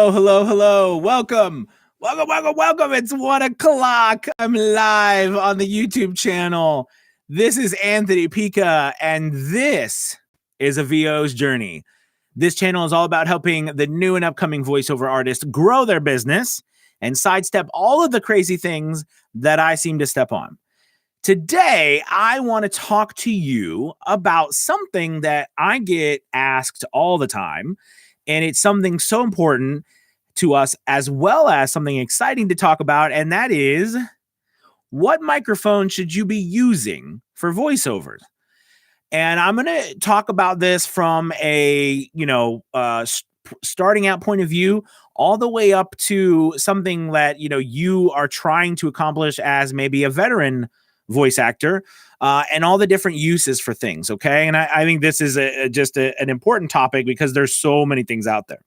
Oh, hello, hello. Welcome. It's 1 o'clock. I'm live on the YouTube channel. This is Anthony Pica, and this is a VO's journey. This channel is all about helping the new and upcoming voiceover artists grow their business and sidestep all of the crazy things that I seem to step on. Today, I want to talk to you about something that I get asked all the time, and it's something so important to us, as well as something exciting to talk about, and that is, what microphone should you be using for voiceovers? And I'm going to talk about this from a, starting out point of view, all the way up to something that, you are trying to accomplish as maybe a veteran voice actor, and all the different uses for things. Okay. And I think this is an important topic because there's so many things out there.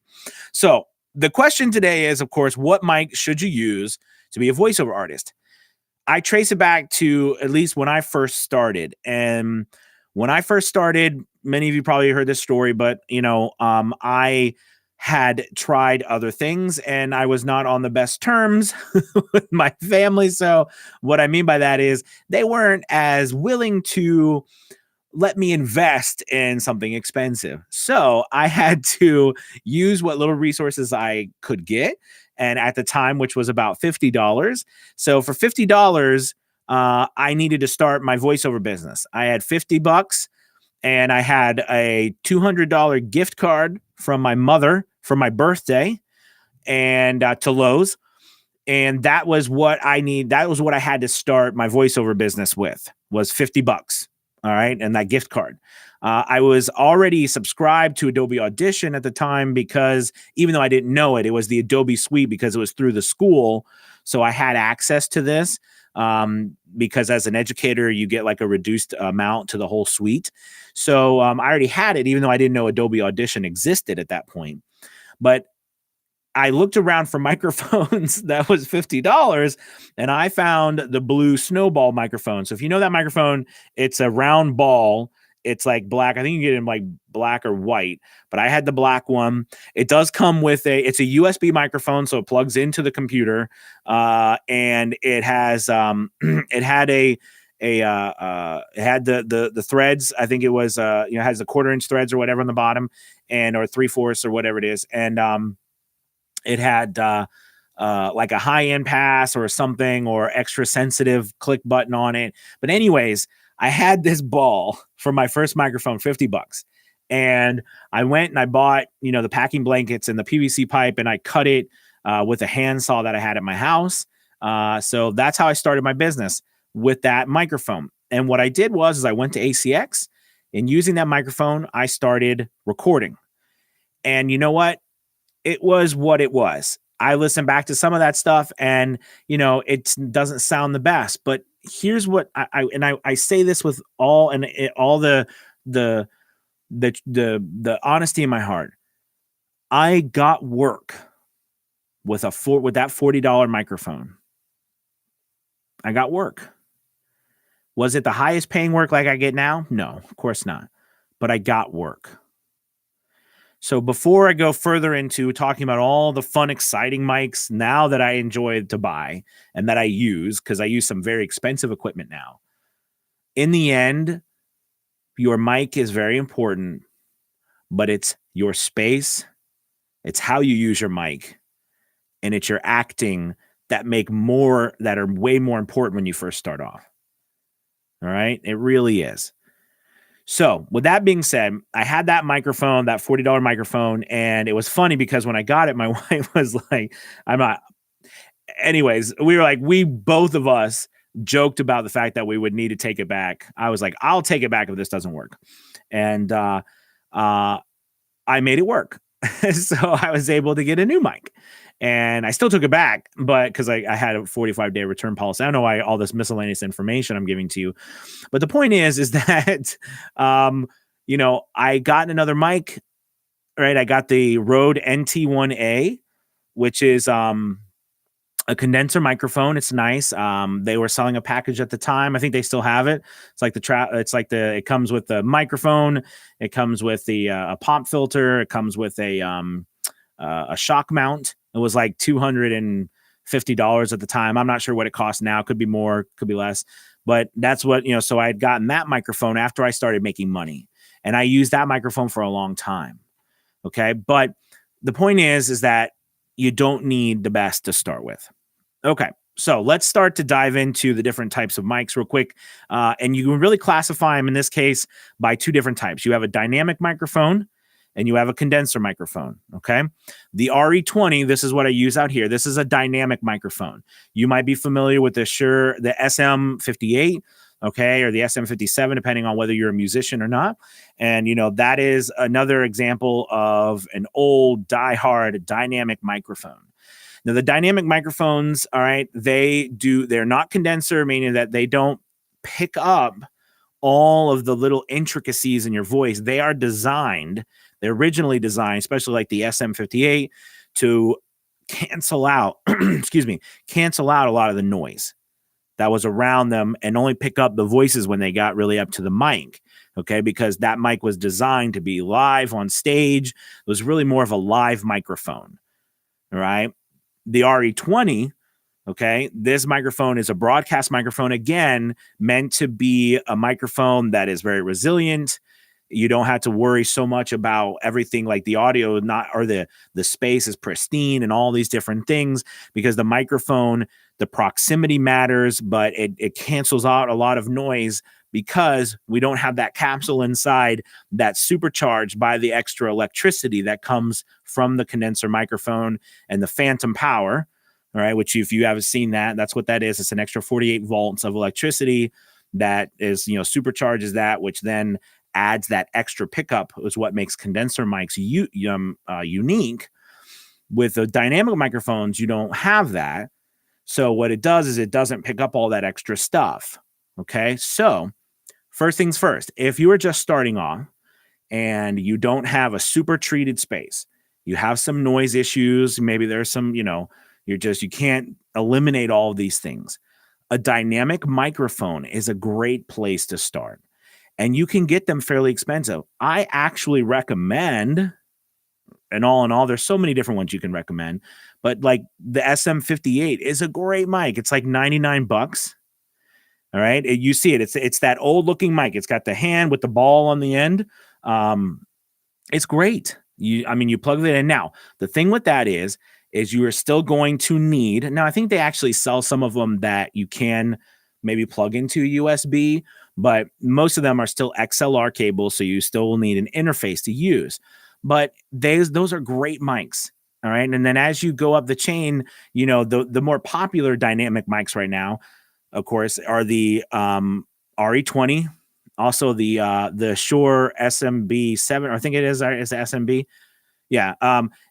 So the question today is, of course, what mic should you use to be a voiceover artist? I trace it back to at least when I first started. And when I first started, many of you probably heard this story, but I had tried other things and I was not on the best terms with my family. So what I mean by that is they weren't as willing to let me invest in something expensive. So I had to use what little resources I could get. And at the time, which was about $50. So for $50, I needed to start my voiceover business. I had $50 and I had a $200 gift card from my mother for my birthday and to Lowe's. And that was what I need. That was what I had to start my voiceover business with, was $50. All right. And that gift card. I was already subscribed to Adobe Audition at the time because even though I didn't know it, it was the Adobe suite because it was through the school. So I had access to this because as an educator, you get like a reduced amount to the whole suite. So I already had it, even though I didn't know Adobe Audition existed at that point. But I looked around for microphones that was $50 and I found the blue snowball microphone. So if you know that microphone, it's a round ball. It's like black. I think you can get it in like black or white, but I had the black one. It does come with it's a USB microphone. So it plugs into the computer. And it has, it had it had the threads. I think it was, it has the 1/4-inch threads or whatever on the bottom or 3/4 or whatever it is. And, it had like a high-end pass or something or extra sensitive click button on it. But anyways, I had this ball for my first microphone, $50. And I went and I bought, the packing blankets and the PVC pipe, and I cut it with a handsaw that I had at my house. So that's how I started my business, with that microphone. And what I did was I went to ACX, and using that microphone, I started recording. And you know what? It was what it was. I listened back to some of that stuff and, it doesn't sound the best, but here's what I say this with all the honesty in my heart. I got work with that $40 microphone. I got work. Was it the highest paying work like I get now? No, of course not. But I got work. So before I go further into talking about all the fun, exciting mics now that I enjoy to buy and that I use, because I use some very expensive equipment now, in the end, your mic is very important, but it's your space, it's how you use your mic, and it's your acting that are way more important when you first start off. All right? It really is. So with that being said, I had that microphone, that $40 microphone, and it was funny because when I got it, my wife was like, anyways, we both of us joked about the fact that we would need to take it back. I was like, I'll take it back if this doesn't work. And I made it work. So I was able to get a new mic. And I still took it back, but because I had a 45-day return policy. I don't know why all this miscellaneous information I'm giving to you. But the point is that, I got another mic, right? I got the Rode NT1A, which is a condenser microphone. It's nice. They were selling a package at the time. I think they still have it. It's like it comes with the microphone. It comes with the a pop filter. It comes with a a shock mount. It was like $250 at the time. I'm not sure what it costs now. Could be more, could be less. But that's what, so I had gotten that microphone after I started making money. And I used that microphone for a long time. Okay. But the point is that you don't need the best to start with. Okay. So let's start to dive into the different types of mics real quick. And you can really classify them in this case by two different types. You have a dynamic microphone and you have a condenser microphone. Okay. The RE20, this is what I use out here. This is a dynamic microphone. You might be familiar with the SM58, okay, or the SM57, depending on whether you're a musician or not. And, that is another example of an old diehard dynamic microphone. Now, the dynamic microphones, all right, they're not condenser, meaning that they don't pick up all of the little intricacies in your voice. They're originally designed, especially like the SM58, to cancel out, cancel out a lot of the noise that was around them and only pick up the voices when they got really up to the mic. Okay, because that mic was designed to be live on stage. It was really more of a live microphone. All right. The RE20, okay, this microphone is a broadcast microphone, again, meant to be a microphone that is very resilient. You don't have to worry so much about everything, like the audio the space is pristine and all these different things, because the microphone, the proximity matters, but it cancels out a lot of noise because we don't have that capsule inside that's supercharged by the extra electricity that comes from the condenser microphone and the phantom power. All right, which if you haven't seen that, that's what that is. It's an extra 48 volts of electricity that is, supercharges that, which then adds that extra pickup, is what makes condenser mics unique. With the dynamic microphones, you don't have that. So what it does is it doesn't pick up all that extra stuff. Okay, so first things first, if you are just starting off and you don't have a super treated space, you have some noise issues, maybe there's some, you can't eliminate all of these things. A dynamic microphone is a great place to start. And you can get them fairly expensive. I actually recommend, and all in all, there's so many different ones you can recommend, but like the SM58 is a great mic. It's like $99. All right. You see it. It's that old looking mic. It's got the hand with the ball on the end. It's great. You plug it in. Now, the thing with that is you are still going to need, now I think they actually sell some of them that you can maybe plug into USB, but most of them are still XLR cables. So you still will need an interface to use, but those are great mics. All right. And then as you go up the chain, the more popular dynamic mics right now, of course, are the RE20, also the Shure SMB7, or I think it is the SMB. Yeah.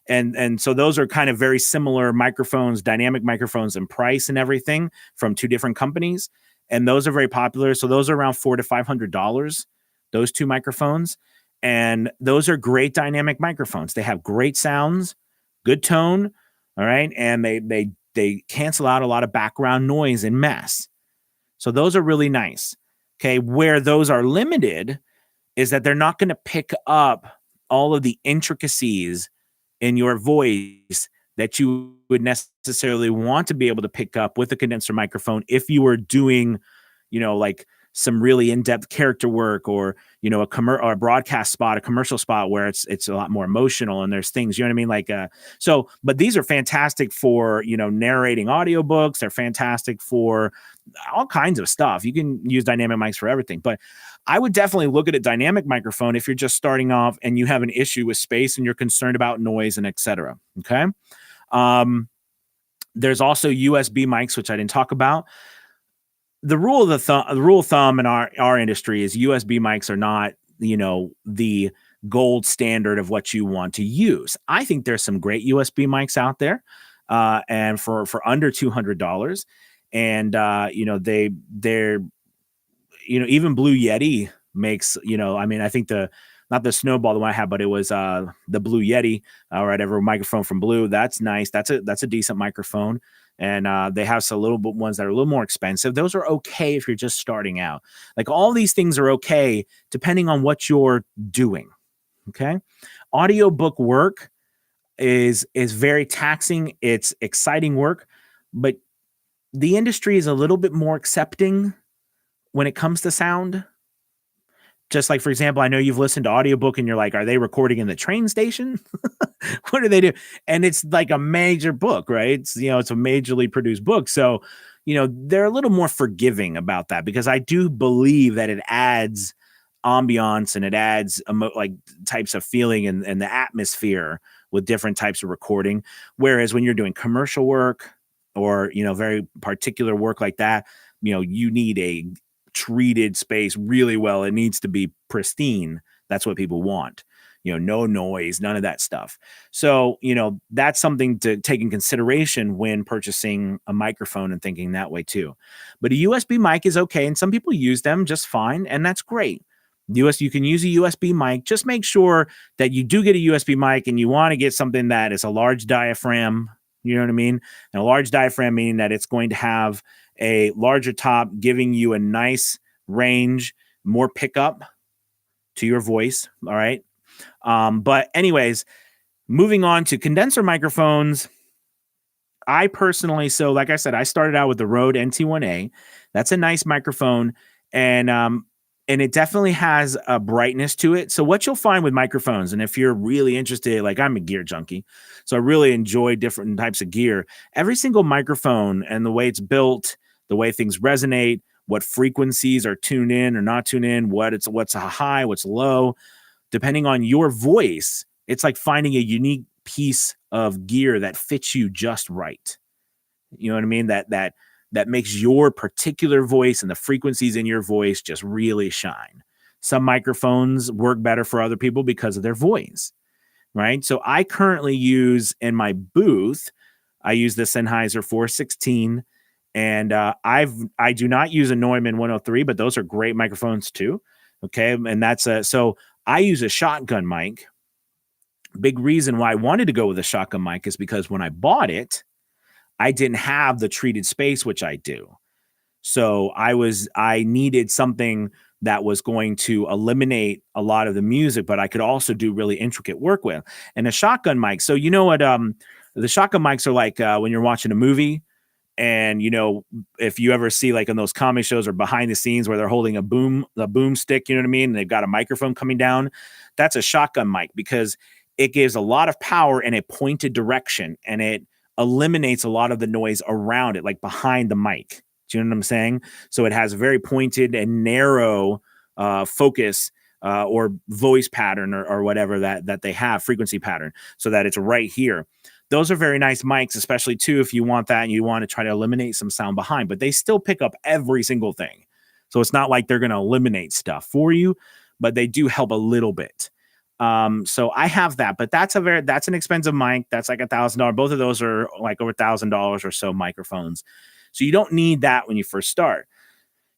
And so those are kind of very similar microphones, dynamic microphones in price and everything from two different companies. And those are very popular. So those are around $400 to $500, those two microphones. And those are great dynamic microphones. They have great sounds, good tone. All right. And they cancel out a lot of background noise and mess. So those are really nice. Okay. Where those are limited is that they're not going to pick up all of the intricacies in your voice that you would necessarily want to be able to pick up with a condenser microphone if you were doing, like some really in-depth character work, or a broadcast spot, a commercial spot where it's a lot more emotional and there's things, you know what I mean? Like but these are fantastic for narrating audiobooks. They're fantastic for all kinds of stuff. You can use dynamic mics for everything, but I would definitely look at a dynamic microphone if you're just starting off and you have an issue with space and you're concerned about noise and etc. Okay. There's also USB mics, which I didn't talk about. The rule of thumb in our industry is USB mics are not, the gold standard of what you want to use. I think there's some great USB mics out there, and for under $200, and they're even Blue Yeti makes, I think not the Snowball the one I had, but it was the Blue Yeti or whatever microphone from Blue. That's nice. That's a decent microphone. And they have some little bit ones that are a little more expensive. Those are okay if you're just starting out. Like all these things are okay depending on what you're doing. Okay. Audiobook work. is very taxing. It's exciting work, but the industry is a little bit more accepting when it comes to sound. Just like, for example, I know you've listened to audiobook and you're like, are they recording in the train station? What do they do? And it's like a major book, right? It's, it's a majorly produced book. So, they're a little more forgiving about that, because I do believe that it adds ambiance and it adds like types of feeling and the atmosphere with different types of recording. Whereas when you're doing commercial work or, very particular work like that, you need a treated space really well. It needs to be pristine. That's what people want. No noise, none of that stuff. So, that's something to take in consideration when purchasing a microphone and thinking that way too. But a USB mic is okay. And some people use them just fine. And that's great. You can use a USB mic. Just make sure that you do get a USB mic and you want to get something that is a large diaphragm. You know what I mean? And a large diaphragm meaning that it's going to have a larger top, giving you a nice range, more pickup to your voice. All right. But anyways, moving on to condenser microphones. I personally, so like I said, I started out with the Rode NT1A. That's a nice microphone. And it definitely has a brightness to it. So what you'll find with microphones, and if you're really interested, like I'm a gear junkie, so I really enjoy different types of gear. Every single microphone and the way it's built, the way things resonate, what frequencies are tuned in or not tuned in, what's a high, what's low, depending on your voice, it's like finding a unique piece of gear that fits you just right. You know what I mean? That makes your particular voice and the frequencies in your voice just really shine. Some microphones work better for other people because of their voice, right? So I currently use in my booth, I use the Sennheiser 416, and I do not use a Neumann 103, but those are great microphones too. Okay, and so I use a shotgun mic. Big reason why I wanted to go with a shotgun mic is because when I bought it, I didn't have the treated space, which I do. So I needed something that was going to eliminate a lot of the music, but I could also do really intricate work with. And a shotgun mic. So you know what the shotgun mics are like when you're watching a movie. And, if you ever see like in those comic shows or behind the scenes where they're holding a boom stick, you know what I mean? And they've got a microphone coming down. That's a shotgun mic because it gives a lot of power in a pointed direction and it eliminates a lot of the noise around it, like behind the mic. Do you know what I'm saying? So it has a very pointed and narrow focus or voice pattern or whatever that they have, frequency pattern, so that it's right here. Those are very nice mics, especially too, if you want that and you want to try to eliminate some sound behind, but they still pick up every single thing. So it's not like they're going to eliminate stuff for you, but they do help a little bit. So I have that, but that's an expensive mic. That's like $1,000. Both of those are like over $1,000 or so microphones. So you don't need that when you first start.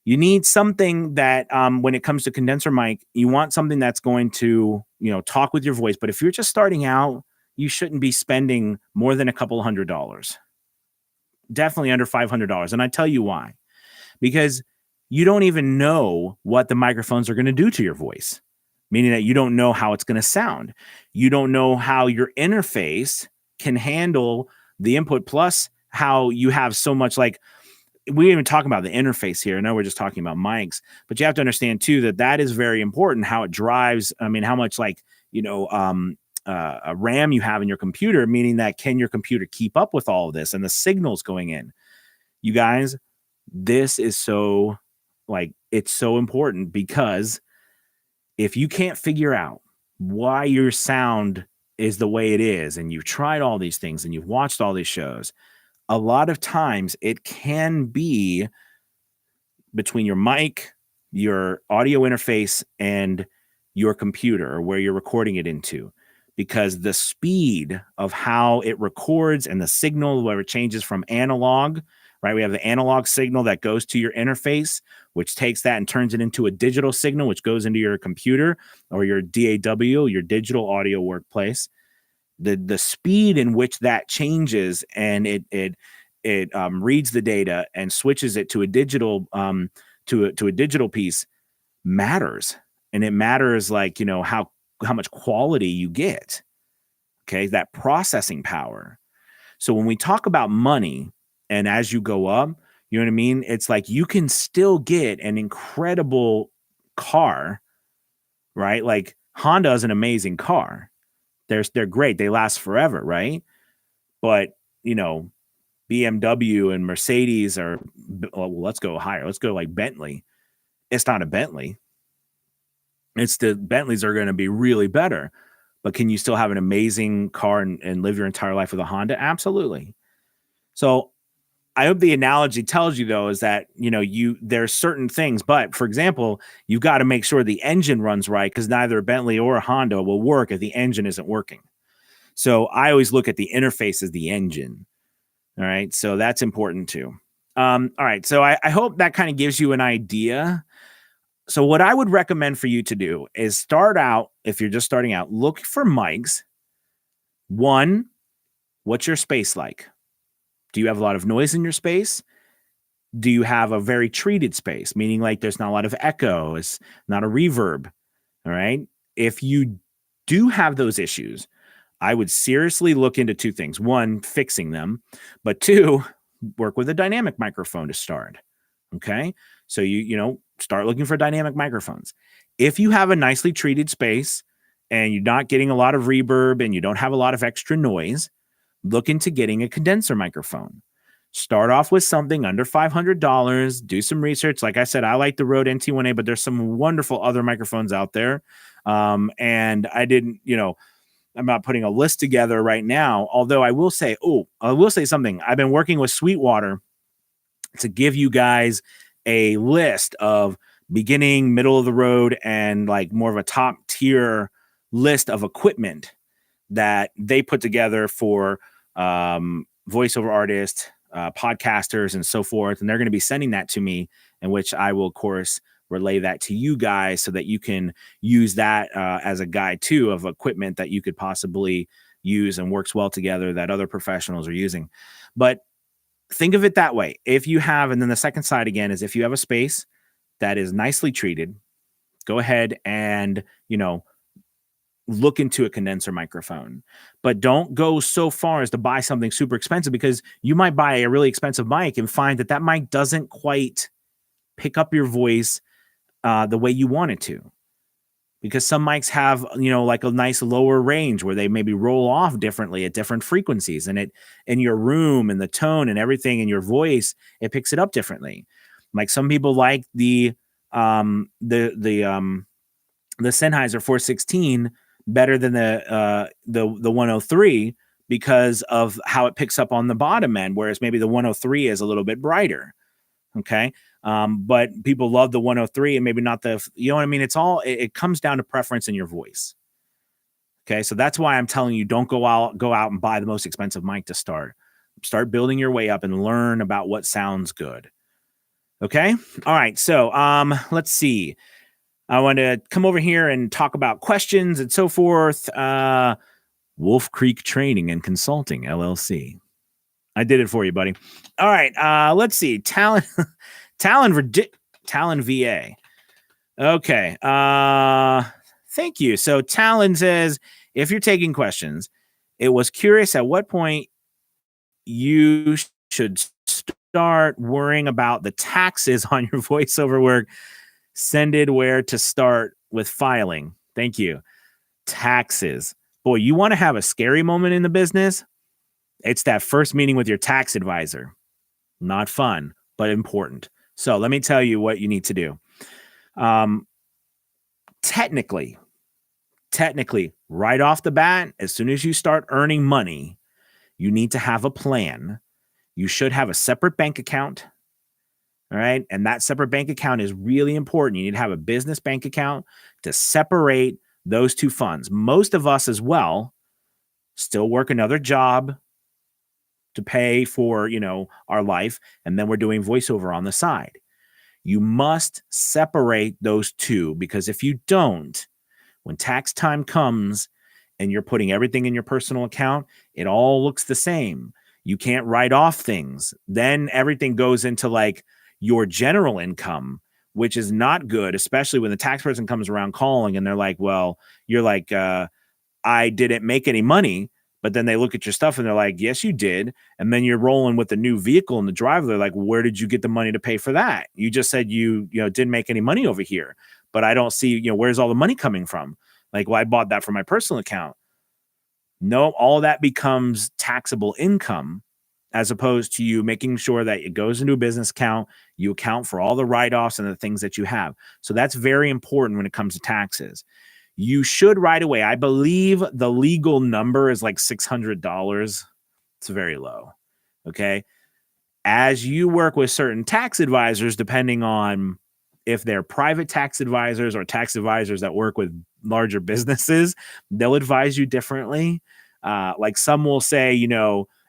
You need something that when it comes to condenser mic, you want something that's going to, talk with your voice. But if you're just starting out, you shouldn't be spending more than a couple $100. Definitely under $500. And I tell you why. Because you don't even know what the microphones are going to do to your voice, meaning that you don't know how it's going to sound. You don't know how your interface can handle the input, plus how you have so much, like, we even talk about the interface here. I know we're just talking about mics, but you have to understand too that is very important, how it drives. I mean, how much a RAM you have in your computer, meaning that can your computer keep up with all of this and the signals going in? You guys, this is it's so important, because if you can't figure out why your sound is the way it is, and you've tried all these things and you've watched all these shows, a lot of times it can be between your mic, your audio interface, and your computer, or where you're recording it into. Because the speed of how it records and the signal, where it changes from analog, right? We have the analog signal that goes to your interface, which takes that and turns it into a digital signal, which goes into your computer or your DAW, your digital audio workplace. The speed in which that changes, and it reads the data and switches it to a digital to a digital piece matters. And it matters, like, how much quality you get. Okay, that processing power. So when we talk about money, and as you go up, you know what I mean? It's like you can still get an incredible car, right? Like Honda is an amazing car. They're great. They last forever, right? But, you know, BMW and Mercedes are, well, let's go higher. Let's go like Bentley. It's not a Bentley. It's the Bentleys are going to be really better. But can you still have an amazing car and live your entire life with a Honda? Absolutely. So I hope the analogy tells you though, is that, you know, there's certain things, but for example, you've got to make sure the engine runs right, because neither a Bentley or a Honda will work if the engine isn't working. So I always look at the interface as the engine. All right. So that's important too. All right. So I hope that kind of gives you an idea. So what I would recommend for you to do is start out, if you're just starting out, look for mics. One, what's your space like? Do you have a lot of noise in your space? Do you have a very treated space, meaning like there's not a lot of echo, it's not a reverb? All right. If you do have those issues, I would seriously look into two things. One, fixing them, but two, work with a dynamic microphone to start. Okay. So you know, start looking for dynamic microphones. If you have a nicely treated space and you're not getting a lot of reverb and you don't have a lot of extra noise, look into getting a condenser microphone. Start off with something under $500, do some research. Like I said, I like the Rode NT1A, but there's some wonderful other microphones out there. And I didn't, you know, I'm not putting a list together right now, although I will say something. I've been working with Sweetwater to give you guys a list of beginning, middle of the road, and like more of a top tier list of equipment that they put together for voiceover artists, podcasters, and so forth. And they're going to be sending that to me, in which I will, of course, relay that to you guys so that you can use that as a guide too of equipment that you could possibly use and works well together that other professionals are using. But think of it that way. If you have, and then the second side again is if you have a space that is nicely treated, go ahead and, you know, look into a condenser microphone, but don't go so far as to buy something super expensive, because you might buy a really expensive mic and find that mic doesn't quite pick up your voice the way you want it to. Because some mics have, you know, like a nice lower range where they maybe roll off differently at different frequencies, and it in your room and the tone and everything in your voice, it picks it up differently. Like some people like the Sennheiser 416 better than the 103 because of how it picks up on the bottom end, whereas maybe the 103 is a little bit brighter. Okay. But people love the 103 and maybe not the, you know what I mean? It comes down to preference in your voice. Okay. So that's why I'm telling you, don't go out and buy the most expensive mic to start building your way up and learn about what sounds good. Okay. All right. So, let's see. I want to come over here and talk about questions and so forth. Wolf Creek Training and Consulting, LLC. I did it for you, buddy. All right. Let's see. Talon VA. Okay. Thank you. So Talon says, if you're taking questions, it was curious at what point you should start worrying about the taxes on your voiceover work. Sended where to start with filing. Thank you. Taxes. Boy, you want to have a scary moment in the business? It's that first meeting with your tax advisor. Not fun, but important. So let me tell you what you need to do. Technically, right off the bat, as soon as you start earning money, you need to have a plan. You should have a separate bank account. All right. And that separate bank account is really important. You need to have a business bank account to separate those two funds. Most of us as well still work another job to pay for, you know, our life. And then we're doing voiceover on the side. You must separate those two, because if you don't, when tax time comes and you're putting everything in your personal account, it all looks the same. You can't write off things. Then everything goes into like your general income, which is not good, especially when the tax person comes around calling and they're like, well, you're like, I didn't make any money. But then they look at your stuff and they're like, yes, you did. And then you're rolling with a new vehicle in the driver. They're like, where did you get the money to pay for that? You just said you didn't make any money over here, but I don't see, where's all the money coming from? Like, well, I bought that from my personal account. No, all that becomes taxable income, as opposed to you making sure that it goes into a business account. You account for all the write-offs and the things that you have. So that's very important when it comes to taxes. You should right away. I believe the legal number is like $600. It's very low. Okay. As you work with certain tax advisors, depending on if they're private tax advisors or tax advisors that work with larger businesses, they'll advise you differently. Like some will say,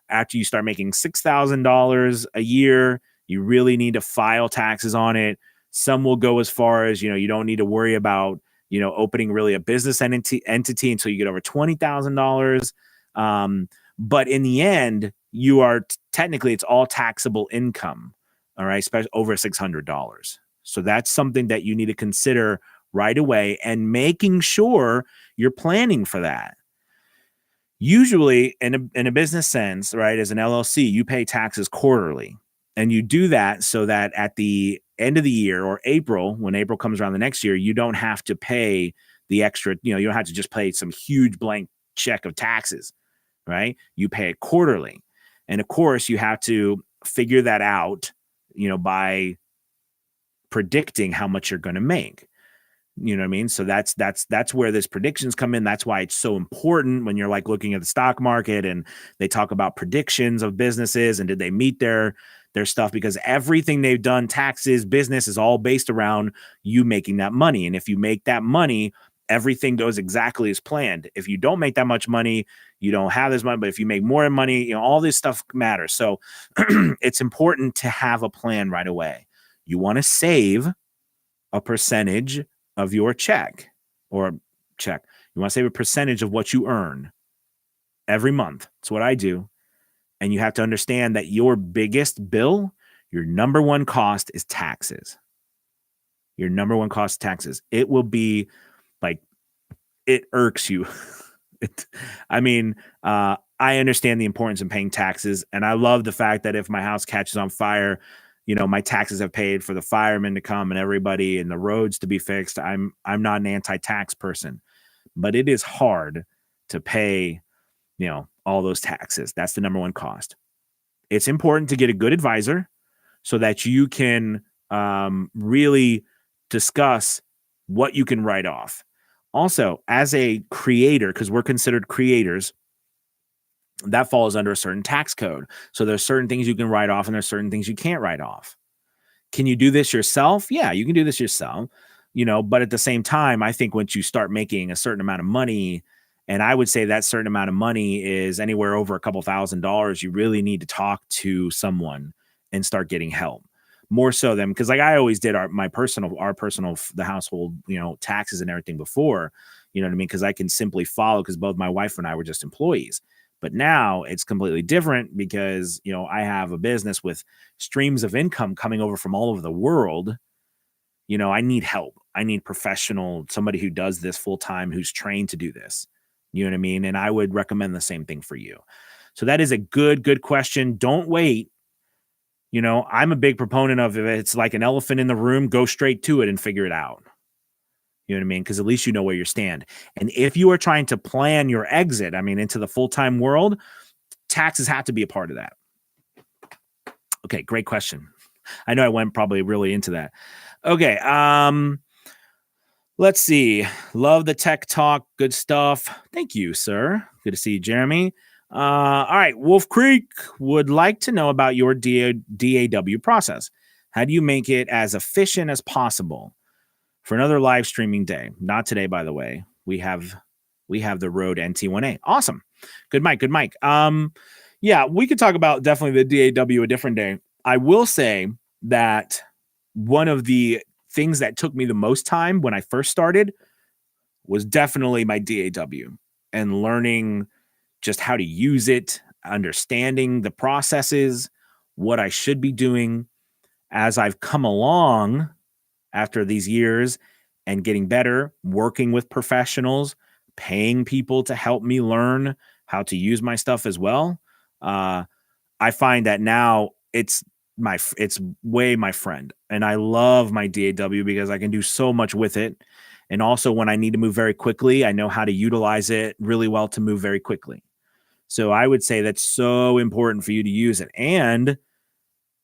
after you start making $6,000 a year, you really need to file taxes on it. Some will go as far as, you don't need to worry about opening really a business entity until you get over $20,000. But in the end, you are technically, it's all taxable income. All right. Especially over $600. So that's something that you need to consider right away, and making sure you're planning for that. Usually in a business sense, right, as an LLC, you pay taxes quarterly. And you do that so that at the end of the year, or April, when April comes around the next year, you don't have to pay the extra, you don't have to just pay some huge blank check of taxes, right? You pay it quarterly. And of course, you have to figure that out, by predicting how much you're going to make. You know what I mean? So that's where this predictions come in. That's why it's so important when you're like looking at the stock market and they talk about predictions of businesses and did they meet their stuff, because everything they've done, taxes, business, is all based around you making that money. And if you make that money, everything goes exactly as planned. If you don't make that much money, you don't have this money. But if you make more money, all this stuff matters. So it's important to have a plan right away. You want to save a percentage of your check. You want to save a percentage of what you earn every month. That's what I do. And you have to understand that your biggest bill, your number one cost, is taxes. Your number one cost is taxes. It will be like, it irks you. I understand the importance of paying taxes. And I love the fact that if my house catches on fire, my taxes have paid for the firemen to come and everybody and the roads to be fixed. I'm not an anti-tax person, but it is hard to pay, all those taxes. That's the number one cost. It's important to get a good advisor so that you can really discuss what you can write off. Also, as a creator, because we're considered creators, that falls under a certain tax code. So there's certain things you can write off and there's certain things you can't write off. Can you do this yourself? Yeah, you can do this yourself, but at the same time, I think once you start making a certain amount of money, and I would say that certain amount of money is anywhere over a couple $1,000s, you really need to talk to someone and start getting help. More so than, because like I always did our personal, the household, taxes and everything before, you know what I mean? Because I can simply follow, because both my wife and I were just employees. But now it's completely different because, I have a business with streams of income coming over from all over the world. I need help. I need somebody who does this full time, who's trained to do this. You know what I mean? And I would recommend the same thing for you. So that is a good question. Don't wait. I'm a big proponent of, if it's like an elephant in the room, go straight to it and figure it out. You know what I mean? Because at least you know where you stand. And if you are trying to plan your exit, into the full-time world, taxes have to be a part of that. Okay, great question. I know I went probably really into that. Okay, let's see. Love the tech talk. Good stuff. Thank you, sir. Good to see you, Jeremy. All right, Wolf Creek would like to know about your DAW process. How do you make it as efficient as possible for another live streaming day? Not today, by the way. We have the Rode NT1A. Awesome. Good mic. Yeah, we could talk about definitely the DAW a different day. I will say that one of the things that took me the most time when I first started was definitely my DAW, and learning just how to use it, understanding the processes, what I should be doing. As I've come along after these years and getting better, working with professionals, paying people to help me learn how to use my stuff as well, I find that now it's way my friend, and I love my DAW because I can do so much with it. And also when I need to move very quickly, I know how to utilize it really well to move very quickly. So I would say that's so important for you to use it. And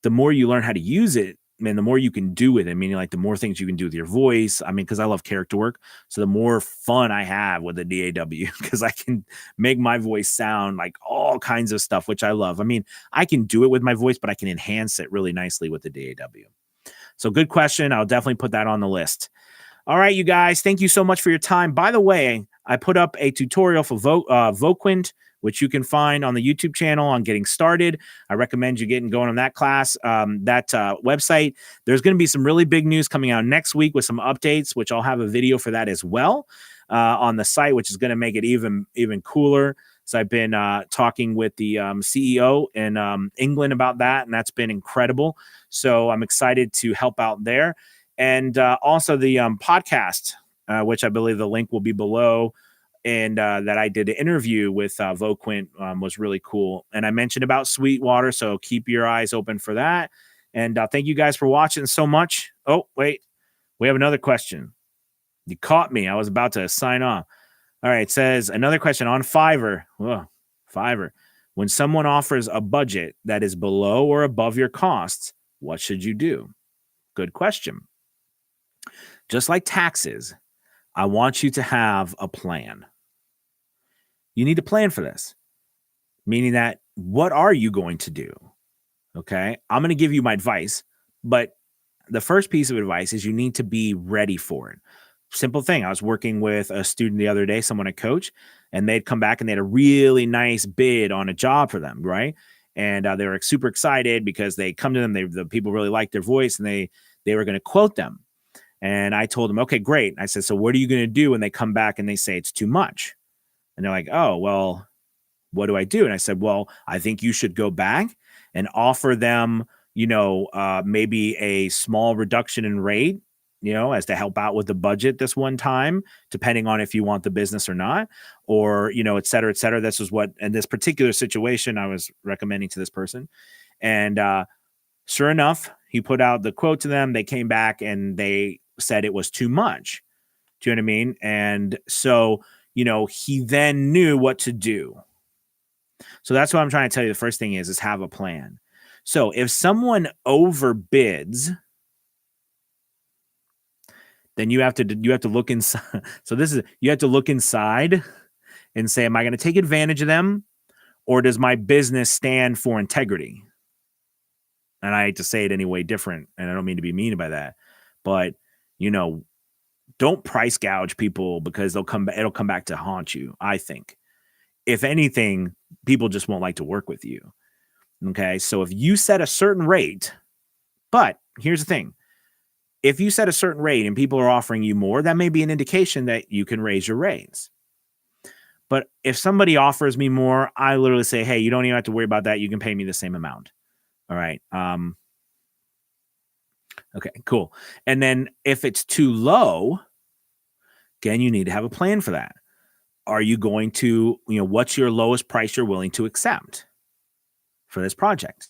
the more you learn how to use it, man, the more you can do with it. Meaning like the more things you can do with your voice. I mean, because I love character work. So the more fun I have with the DAW, because I can make my voice sound like all kinds of stuff, which I love. I mean, I can do it with my voice, but I can enhance it really nicely with the DAW. So good question. I'll definitely put that on the list. All right, you guys, thank you so much for your time. By the way, I put up a tutorial for Voquint, which you can find on the YouTube channel on getting started. I recommend you getting going on that class, website. There's going to be some really big news coming out next week with some updates, which I'll have a video for that as well on the site, which is going to make it even cooler. So I've been talking with the CEO in England about that, and that's been incredible. So I'm excited to help out there. And also the podcast, which I believe the link will be below, and that I did an interview with Voquint was really cool. And I mentioned about Sweetwater, so keep your eyes open for that. And thank you guys for watching so much. Oh, wait, we have another question. You caught me. I was about to sign off. All right, it says another question on Fiverr. Whoa, Fiverr. When someone offers a budget that is below or above your costs, what should you do? Good question. Just like taxes, I want you to have a plan. You need a plan for this, meaning that what are you going to do? Okay, I'm going to give you my advice, but the first piece of advice is you need to be ready for it. Simple thing. I was working with a student the other day, someone I coach, and they'd come back and they had a really nice bid on a job for them, right? And they were super excited because they come to them. The people really liked their voice, and they were going to quote them. And I told them, okay, great. I said, so what are you going to do when they come back and they say it's too much? And they're like, oh, well, what do I do? And I said, well, I think you should go back and offer them, maybe a small reduction in rate, as to help out with the budget this one time, depending on if you want the business or not, or, et cetera, et cetera. This was what, in this particular situation, I was recommending to this person. And sure enough, he put out the quote to them. They came back and they said it was too much. Do you know what I mean? And so, he then knew what to do. So that's what I'm trying to tell you. The first thing is have a plan. So if someone overbids, then you have to look inside. So you have to look inside and say, am I going to take advantage of them, or does my business stand for integrity? And I hate to say it any way different, and I don't mean to be mean by that, but don't price gouge people, because it'll come back to haunt you. I think, if anything, people just won't like to work with you. Okay. So if you set a certain rate, but here's the thing, if you set a certain rate and people are offering you more, that may be an indication that you can raise your rates. But if somebody offers me more, I literally say, hey, you don't even have to worry about that. You can pay me the same amount. All right. Okay, cool. And then if it's too low, again, you need to have a plan for that. Are you going to, what's your lowest price you're willing to accept for this project?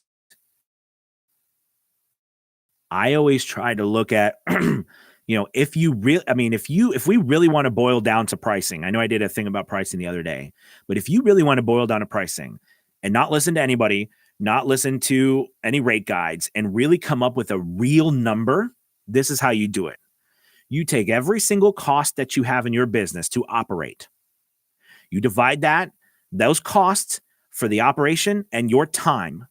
I always try to look at, if we really want to boil down to pricing, I know I did a thing about pricing the other day, but if you really want to boil down to pricing and not listen to anybody, not listen to any rate guides, and really come up with a real number, this is how you do it. You take every single cost that you have in your business to operate. You divide those costs for the operation and your time,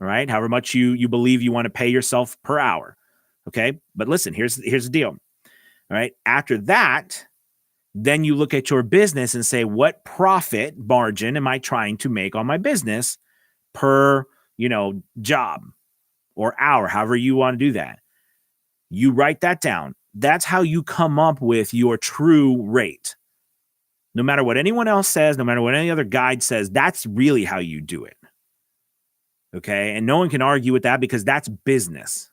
all right? However much you believe you want to pay yourself per hour, okay? But listen, here's the deal, all right? After that, then you look at your business and say, what profit margin am I trying to make on my business per, job or hour, however you want to do that. You write that down. That's how you come up with your true rate. No matter what anyone else says, no matter what any other guide says, that's really how you do it. Okay. And no one can argue with that, because that's business.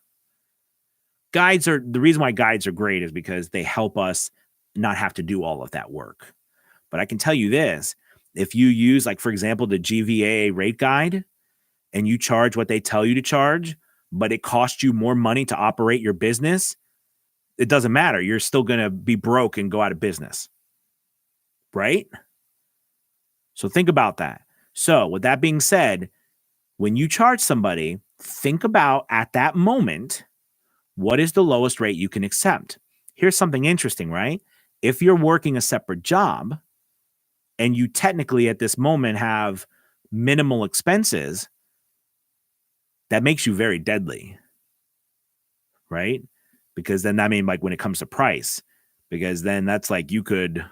The reason why guides are great is because they help us not have to do all of that work. But I can tell you this, If you use, like, for example, the GVA rate guide and you charge what they tell you to charge, but it costs you more money to operate your business, it doesn't matter. You're still going to be broke and go out of business. Right? So think about that. So with that being said, when you charge somebody, think about at that moment, what is the lowest rate you can accept? Here's something interesting, right? If you're working a separate job and you technically at this moment have minimal expenses, that makes you very deadly, right? Because then, I mean, like when it comes to price, because then that's like you could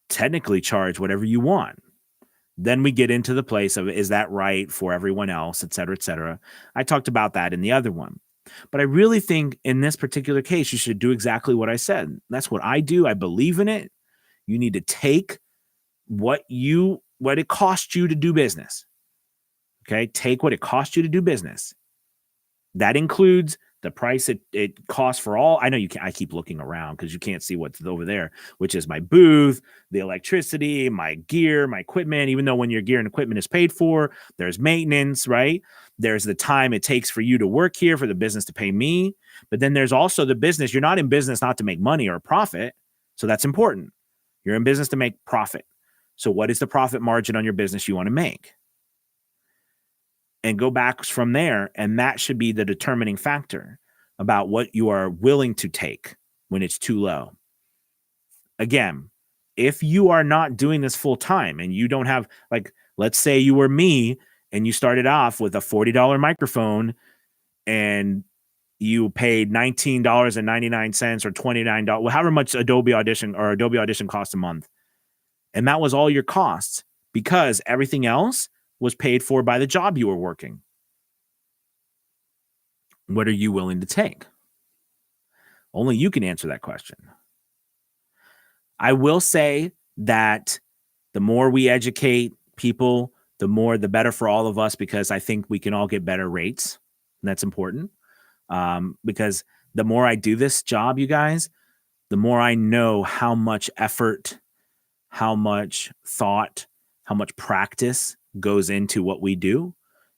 technically charge whatever you want. Then we get into the place of, is that right for everyone else, et cetera, et cetera. I talked about that in the other one. But I really think in this particular case, you should do exactly what I said. That's what I do. I believe in it. You need to take what it costs you to do business. Okay. Take what it costs you to do business. That includes the price it costs for all. I know you can't, I keep looking around because you can't see what's over there, which is my booth, the electricity, my gear, my equipment. Even though when your gear and equipment is paid for, there's maintenance, right? There's the time it takes for you to work here, for the business to pay me. But then there's also the business. You're not in business not to make money or a profit. So that's important. You're in business to make profit. So what is the profit margin on your business you want to make? And go back from there. And that should be the determining factor about what you are willing to take when it's too low. Again, if you are not doing this full time and you don't have, like, let's say you were me and you started off with a $40 microphone and you paid $19.99 or $29, however much Adobe Audition costs a month. And that was all your costs because everything else was paid for by the job you were working. What are you willing to take? Only you can answer that question. I will say that the more we educate people, the better for all of us, because I think we can all get better rates. And that's important. Because the more I do this job, you guys, the more I know how much effort, how much thought, how much practice goes into what we do.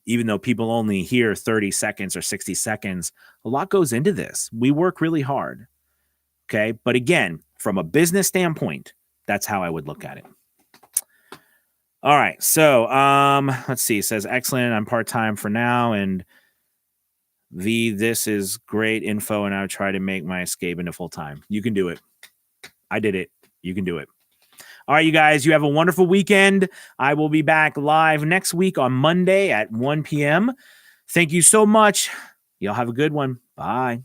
Even though people only hear 30 seconds or 60 seconds, a lot goes into this. We work really hard. Okay. But again, from a business standpoint, that's how I would look at it. All right. So let's see. It says, excellent. I'm part-time for now. And this is great info. And I would try to make my escape into full-time. You can do it. I did it. You can do it. All right, you guys, you have a wonderful weekend. I will be back live next week on Monday at 1 p.m. Thank you so much. Y'all have a good one. Bye.